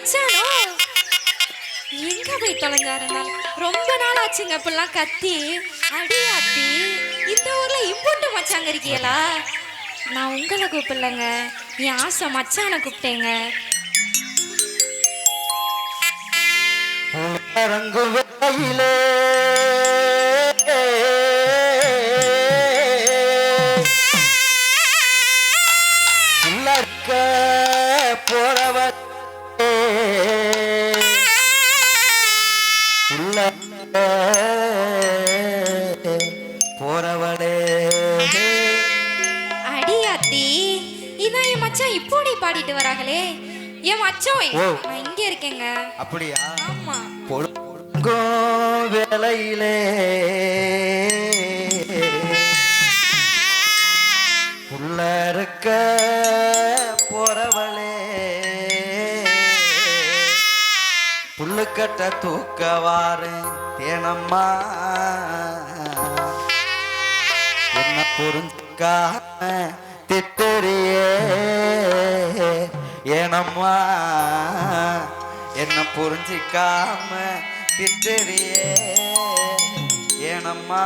மச்சானோ எங்க போய் தொலைஞ்சாருந்தாலும் ரொம்ப நாள் ஆச்சுங்க இப்பெல்லாம் கத்தி அடியாத்தி இந்த ஊர்ல இம்புண்டு மச்சாங்க இருக்கீங்களா? நான் உங்களை கூப்பிடலங்க, என் ஆசை மச்சான கூப்பிட்டேங்க. போறவர் போறவளே அடியாத்தி இதான் என் மச்சான் இப்போடி பாடிட்டு வராங்களே. என் மச்சான் நான் இங்க இருக்கேங்க. அப்படியா? ஆமா. பொழுங்கோ வேலையிலே புள்ள இருக்க போறவளே புல்லுக்கட்ட தூக்கவாறு தேனம்மா என்ன புரிஞ்சுக்காம திட்டறியே ஏனம்மா என்ன புரிஞ்சிக்காம திட்டறியே ஏனம்மா